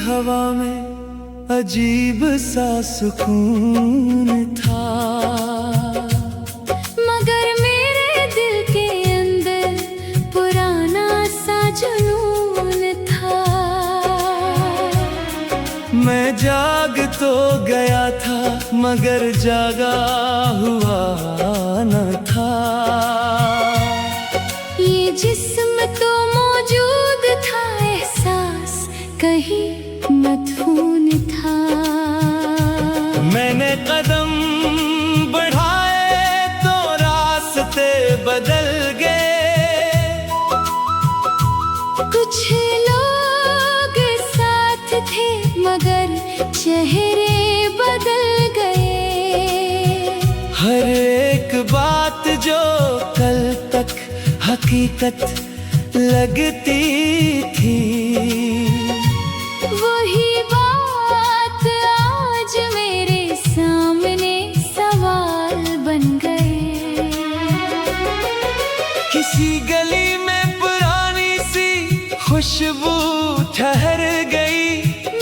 हवा में अजीब सा सुकून था, मगर मेरे दिल के अंदर पुराना सा जुनून था। मैं जाग तो गया था मगर जागा हुआ न था। ये जिस्म तो मौजूद था, एहसास कहीं मदफून था। मैंने कदम बढ़ाए तो रास्ते बदल गए। कुछ लोग साथ थे मगर चेहरे बदल गए। हर एक बात जो कल तक हकीकत लगती थी, वही बात आज मेरे सामने सवाल बन गए। किसी गली में पुरानी सी खुशबू ठहर गई।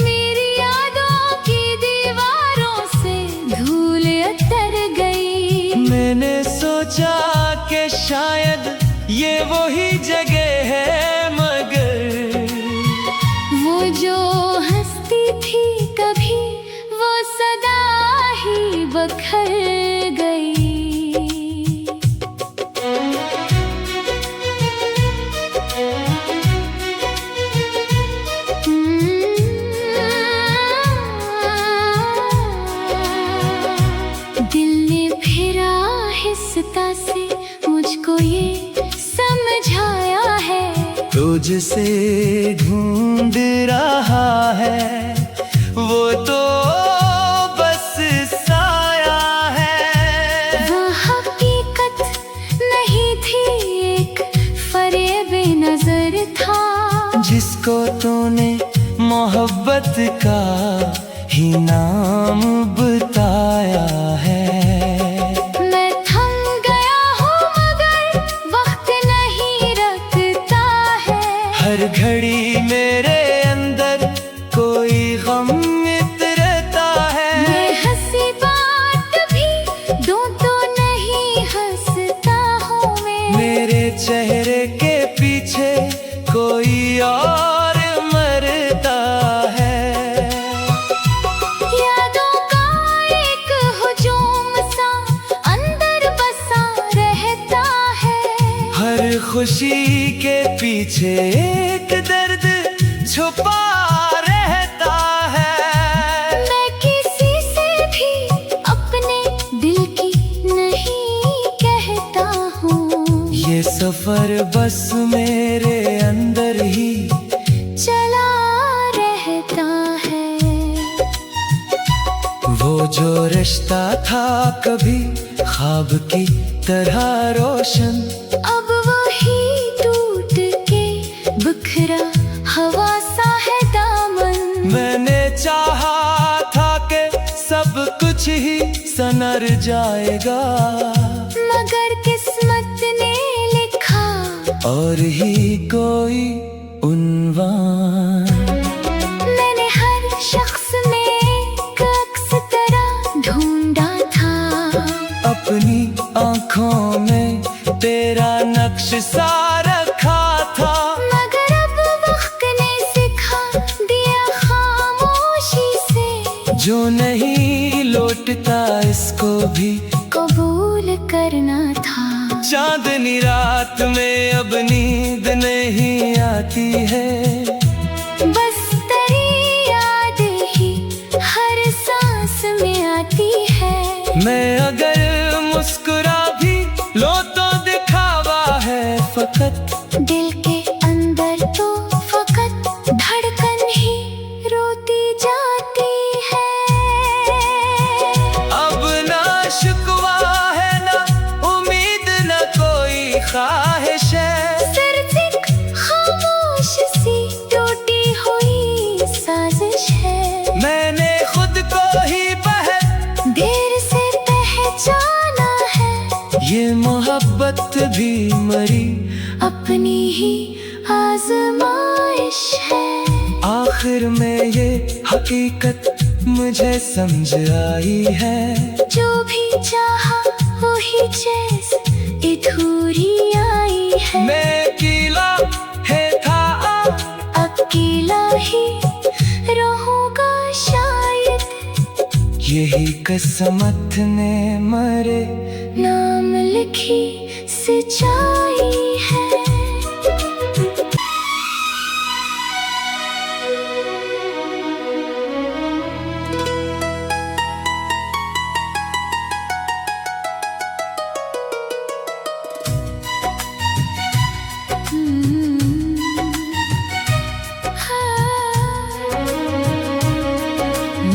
मेरी यादों की दीवारों से धूल उतर गई। मैंने सोचा कि शायद ये वही जगह है, मगर वो जो हंसती थी कभी, वो सदा ही बखर गई। दिल ने फिरा हिस्सा से मुझको ये समझाया है, तुझसे ढूंढ रहा है वो तो बस साया है। वो हकीकत नहीं थी, एक फरेब नजर था, जिसको तूने मोहब्बत का ही नाम बताया है। मैं थम गया हूँ मगर वक्त नहीं रखता है। हर घड़ी मेरे अंदर कोई गम रहता है। मैं हंसी बात भी दूं तो नहीं हंसता हूँ मैं। मेरे चेहरे के पीछे कोई और मरता है। यादों का एक हुजूम सा अंदर बसा रहता है। हर खुशी के पीछे एक दर्द छुपा रहता है। मैं किसी से भी अपने दिल की नहीं कहता हूँ। ये सफर बस मेरे अंदर ही चला रहता है। वो जो रिश्ता था कभी ख्वाब की तरह रोशन, अब वही टूट के बिखरा हवा सा है दामन। मैंने चाहा था कि सब कुछ ही संवर जाएगा, मगर किस्मत ने लिखा और ही कोई उन्वान। मैंने हर शख्स में एक अक्स तरह ढूंढा था, अपनी आँखों में तेरा नक्श सा रखा था। मगर अब वक्त ने सिखा दिया खामोशी से, जो नहीं लौटता इसको भी कबूल करना था। चांदनी रात में अब नींद नहीं आती है, बस तेरी याद ही हर सांस में आती है। मैं अगर मुस्कुरा भी लो तो दिखावा है फकत। दिल के अंदर तो फकत धड़कन ही रोती जाती है। अब ना शिकवा है ना उम्मीद ना कोई ख्वाहिश है, सिर्फ एक खामोश सी टूटी हुई साजिश है। मैंने खुद को ही देर से पहचाना है, ये मोहब्बत भी मरी अपनी ही आजमाइश है। आखिर में ये हकीकत मुझे समझ आई है, जो भी चाहा वही चीज अधूरी आई है। मैं अकेला है था, अकेला ही रहूंगा शायद, यही किस्मत ने मरे नाम लिखी सच्चाई है।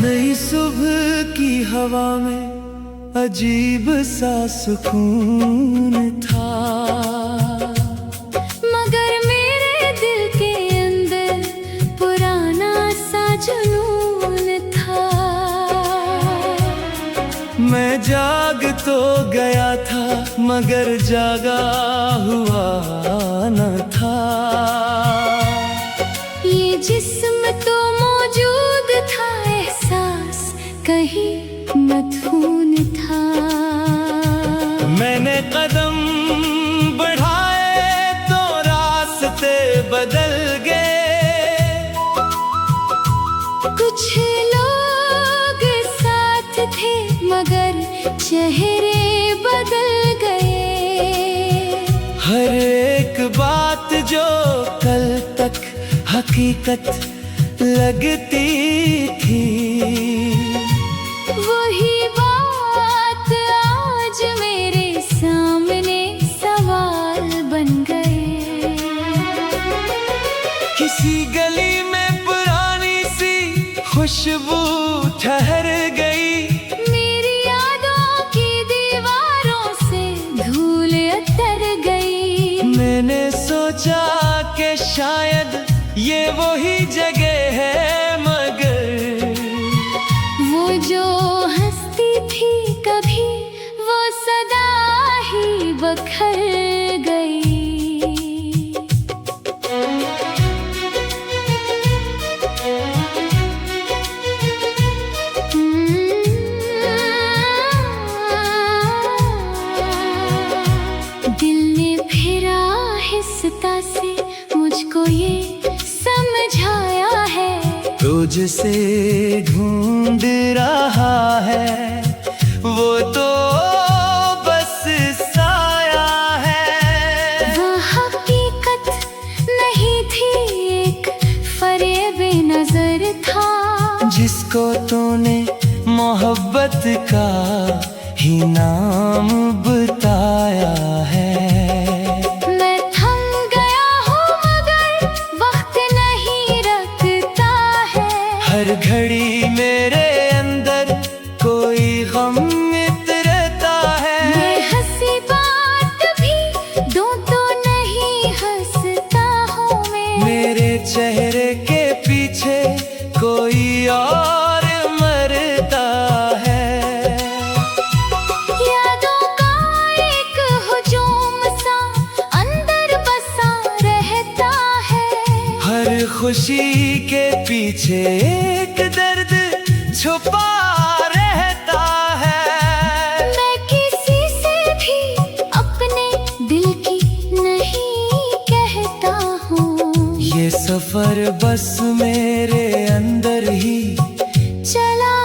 नई सुबह की हवा में अजीब सा सुकून था, मगर मेरे दिल के अंदर पुराना सा जुनून था। मैं जाग तो गया था मगर जागा हुआ न था। ये जिस्म तो मौजूद था, एहसास कहीं मदफून था। मैंने कदम बढ़ाए तो रास्ते बदल गए, कुछ लोग साथ थे मगर चेहरे बदल गए। हर एक बात जो कल तक हकीकत लगती थी, वही बात आज मेरे सामने सवाल बन गए। किसी गली में पुरानी सी खुशबू ठहर गई, मेरी यादों की दीवारों से धूल उतर गई। मैंने सोचा कि शायद ये वही जगह है, मगर वो जो हंसती थी कभी वो सदा ही बखर गई। दिल ने फिरा हिस्सा से मुझको ये समझाया है, तुझसे ढूंढ रहा है वो तो बस साया है। वो हकीकत नहीं थी, एक फरेब नजर था, जिसको तूने मोहब्बत का ही नाम बताया है। मैं थम गया हूँ मगर वक्त नहीं रखता है। हर घड़ी मेरे अंदर कोई गम रहता है। मैं हंसी बात भी दूं तो नहीं हंसता हूँ मैं। मेरे चेहरे के पीछे कोई और मरता है। यादों का एक हुजूम सा अंदर बसा रहता है। हर खुशी के पीछे एक दर्द छुपा रहता है। मैं किसी से भी अपने दिल की नहीं कहता हूँ, ये सफर बस मेरे अंदर ही चला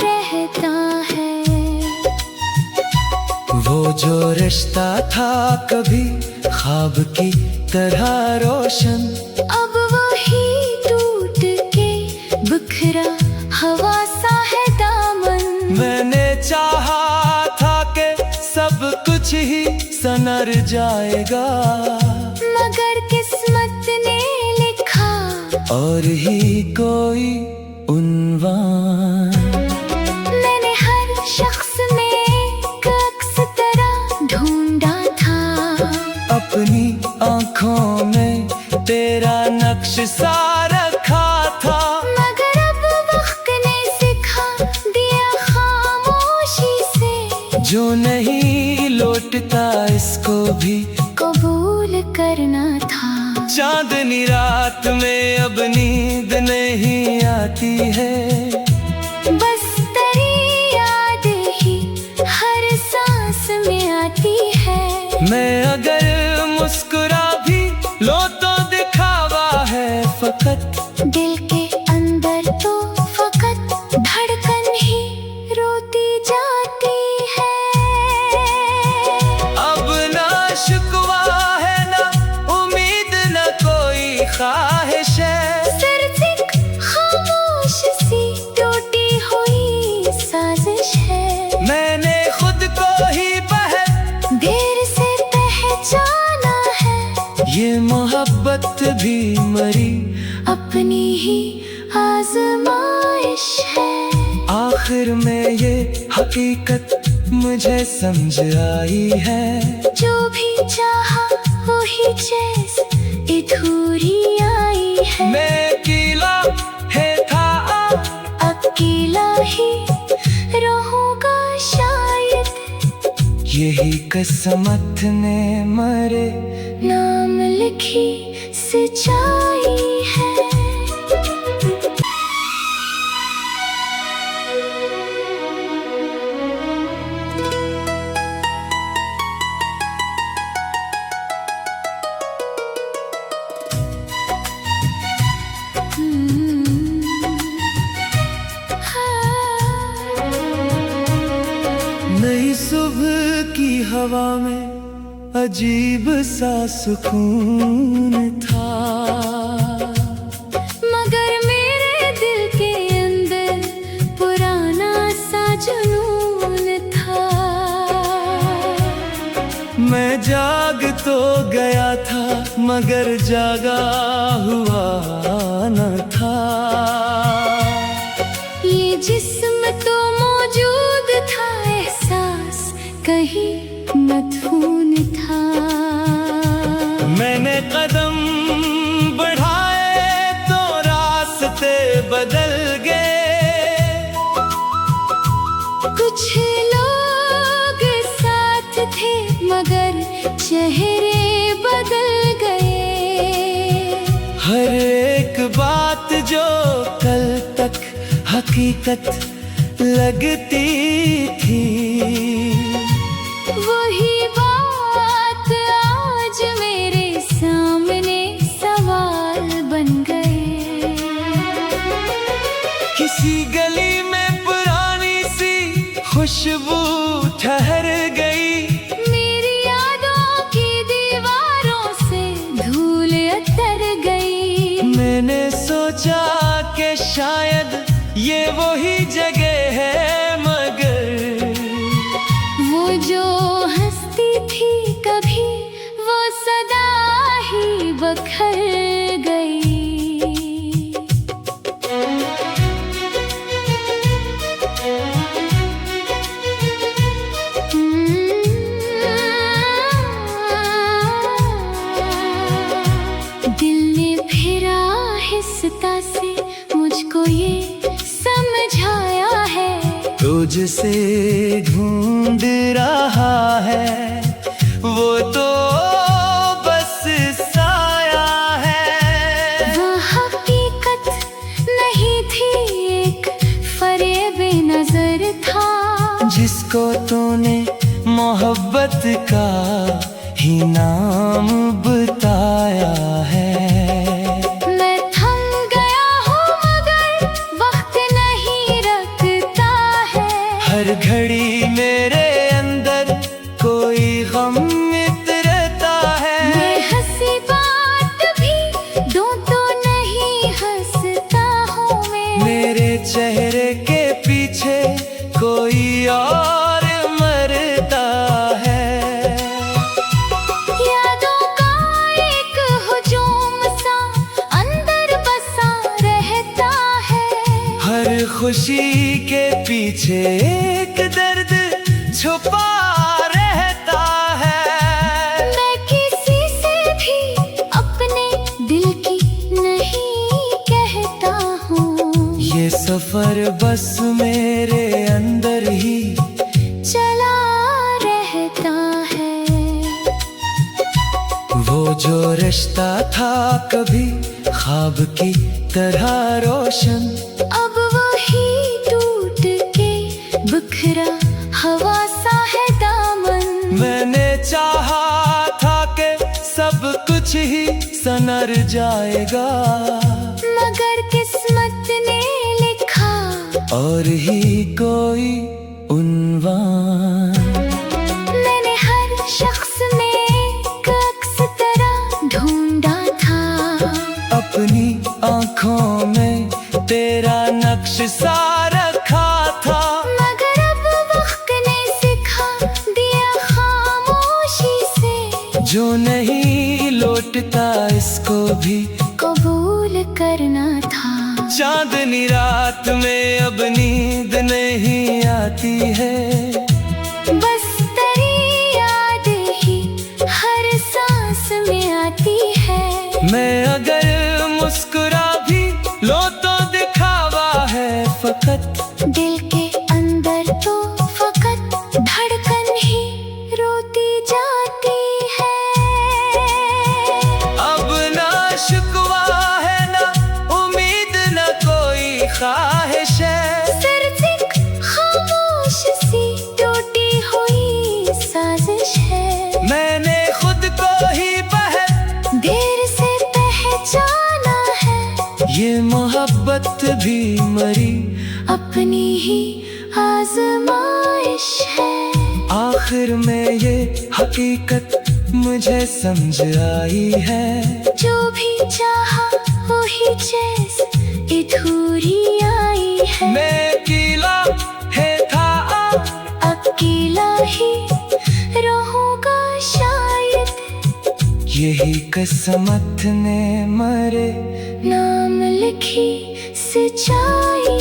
रहता है। वो जो रिश्ता था कभी ख्वाब की तरह रोशन, अब वही टूट के बिखरा हवा सा है दामन। मैंने चाहा था कि सब कुछ ही संवर जाएगा, मगर किस्मत ने लिखा और ही कोई उन्वान। मैंने हर शख्स में एक अक्स तरह ढूंढा था, अपनी आंखों में तेरा नक्श सा रखा था। मगर अब वक्त ने सिखा दिया खामोशी से, जो नहीं लौटता इसको भी कबूल करना था। चांदनी रात में अब नींद नहीं आती है, बस तेरी याद ही हर सांस में आती है। मैं अगर मुस्कुरा भी लो तो दिखावा है फकत, दिल के अंदर तो फकत धड़कन ही रोती जाती है। अब ना शिकवा है ना उम्मीद ना कोई ख्वाहिश है, सिर्फ एक खामोश सी टूटी हुई साजिश है। मैंने खुद को ही देर से पहचाना है, ये मोहब्बत भी मरी अपनी ही आजमाइश है। आखिर में ये हकीकत मुझे समझ आई है, जो भी चाहा वही चीज अधूरी आई है। मैं अकेला है था अकेला ही रहूंगा शायद, यही किस्मत ने मरे नाम लिखी सच्चाई है। नई सुबह की हवा में अजीब सा सुकून था, मगर मेरे दिल के अंदर पुराना सा जुनून था। मैं जाग तो गया था मगर जागा हुआ न था। ये जिस्म तो मौजूद था, एहसास कहीं मदफून था। मैंने कदम बढ़ाए तो रास्ते बदल गए, कुछ लोग साथ थे मगर चेहरे बदल गए। हर एक बात जो कल तक हकीकत लगती थी, वही बात आज मेरे सामने सवाल बन गए। किसी गली में पुरानी सी खुशबू ठहर गई, मेरी यादों की दीवारों से धूल उतर गई। मैंने सोचा कि शायद ये वही जगह है, मगर वो जो हंसती थी कभी वो सदा ही बखर गई। दिल ने फिरा हिस्सा से मुझको ये समझाया है, तुझसे ढूंढ रहा है वो तो बस साया है। वो हकीकत नहीं थी, एक फरेब नजर था, जिसको तूने मोहब्बत का ही नाम बताया है। मैं थम गया हूँ मगर वक्त नहीं रखता है, हर घड़ी मेरे अंदर कोई गम मित्रता है। मैं हंसी बात भी दूं तो नहीं हंसता हूँ मैं, मेरे चेहरे के पीछे कोई और मरता है। यादों का एक हुजूम सा अंदर बसा रहता है, हर खुशी के पीछे एक दर्द छुपा रहता है। मैं किसी से भी अपने दिल की नहीं कहता हूँ, ये सफर बस मेरे अंदर ही चला रहता है। वो जो रिश्ता था कभी ख्वाब की तरह रोशन, अब वही टूट के बिखरा हवा सा है दामन। मैंने चाहा था कि सब कुछ ही सनर जाएगा, मगर किस्मत ने लिखा और ही कोई उन्वान। मैंने हर शख्स में एक अक्स तरह ढूंढा था, अपनी आंखों में तेरा नक्श सा रखा था, मगर अब वक्त ने सिखा दिया खामोशी से, जो नहीं लौटता इसको भी कबूल करना था। चांदनी रात में अब नींद नहीं आती है, बस तेरी याद ही हर सांस में आती है। मैं अगर मुस्कुरा भी लो तो दिखावा है फकत, दिल के अंदर तो फकत धड़कन ही रोती जाती है। अब ना शिकवा है ना उम्मीद ना कोई ख्वाहिश है, सिर्फ एक खामोश सी टूटी हुई साजिश है। मैंने खुद को ही देर से पहचाना है, ये मोहब्बत भी मरी अपनी ही आजमाइश है। आखिर में ये हकीकत मुझे समझ आई है, जो भी चाहा वही चीज़ अधूरी आई है। मैं अकेला है था अकेला ही रहूंगा शायद, यही किस्मत ने मरे नाम लिखी सच्चाई